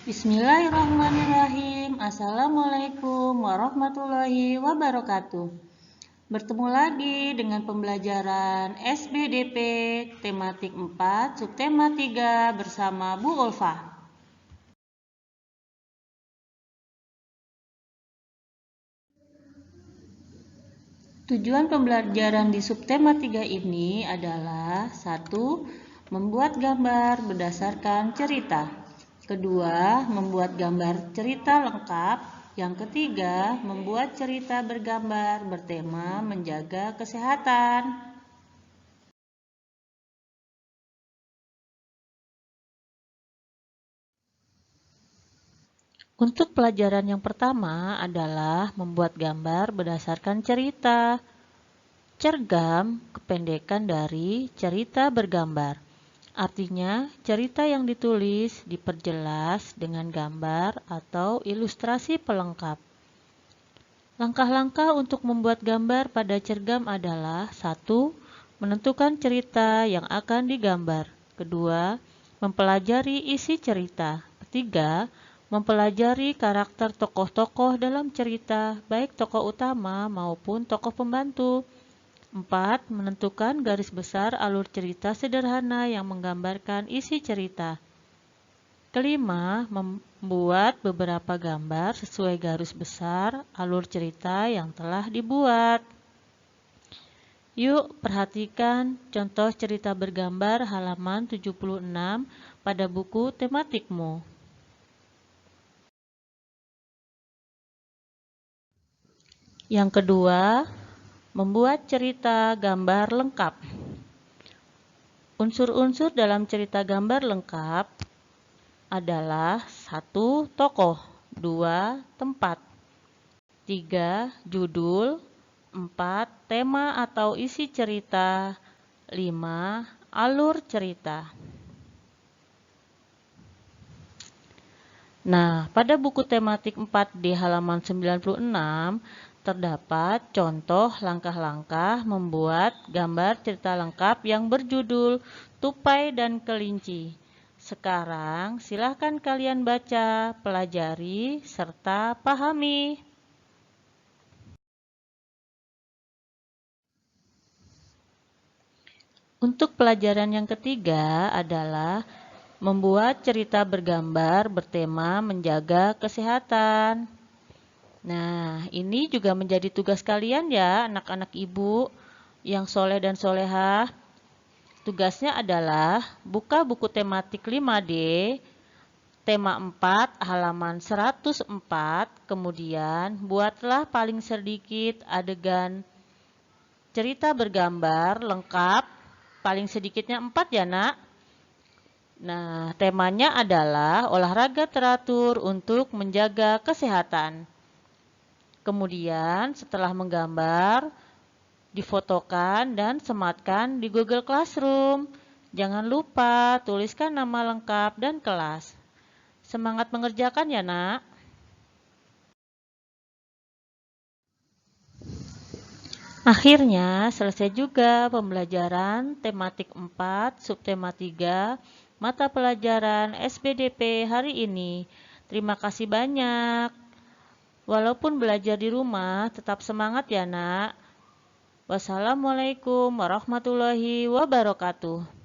Bismillahirrahmanirrahim. Assalamualaikum warahmatullahi wabarakatuh. Bertemu lagi dengan pembelajaran SBDP tematik 4 subtema 3 bersama Bu Ulfa. Tujuan pembelajaran di subtema 3 ini adalah 1. Membuat gambar berdasarkan cerita. Kedua, membuat gambar cerita lengkap. Yang ketiga, membuat cerita bergambar bertema menjaga kesehatan. Untuk pelajaran yang pertama adalah membuat gambar berdasarkan cerita. Cergam kependekan dari cerita bergambar. Artinya, cerita yang ditulis diperjelas dengan gambar atau ilustrasi pelengkap. Langkah-langkah untuk membuat gambar pada cergam adalah 1. Menentukan cerita yang akan digambar. Kedua, mempelajari isi cerita. Ketiga, mempelajari karakter tokoh-tokoh dalam cerita, baik tokoh utama maupun tokoh pembantu. 4. Menentukan garis besar alur cerita sederhana yang menggambarkan isi cerita. Kelima, membuat beberapa gambar sesuai garis besar alur cerita yang telah dibuat. Yuk, perhatikan contoh cerita bergambar halaman 76 pada buku tematikmu. Yang kedua, membuat cerita gambar lengkap. Unsur-unsur dalam cerita gambar lengkap adalah 1. Tokoh, 2. Tempat, 3. Judul, 4. Tema atau isi cerita, 5. Alur cerita. Nah, pada buku tematik 4 di halaman 96 terdapat contoh langkah-langkah membuat gambar cerita lengkap yang berjudul Tupai dan Kelinci. Sekarang silahkan kalian baca, pelajari, serta pahami. Untuk pelajaran yang ketiga adalah membuat cerita bergambar bertema menjaga kesehatan. Nah, ini juga menjadi tugas kalian ya, anak-anak ibu yang soleh dan solehah. Tugasnya adalah buka buku tematik 5D, tema 4, halaman 104, kemudian buatlah paling sedikit adegan cerita bergambar lengkap, paling sedikitnya 4 ya nak. Nah, temanya adalah olahraga teratur untuk menjaga kesehatan. Kemudian setelah menggambar, difotokan dan sematkan di Google Classroom. Jangan lupa tuliskan nama lengkap dan kelas. Semangat mengerjakan ya nak. Akhirnya selesai juga pembelajaran tematik 4 subtema 3 mata pelajaran SBDP hari ini. Terima kasih banyak. Walaupun belajar di rumah, tetap semangat ya nak. Wassalamualaikum warahmatullahi wabarakatuh.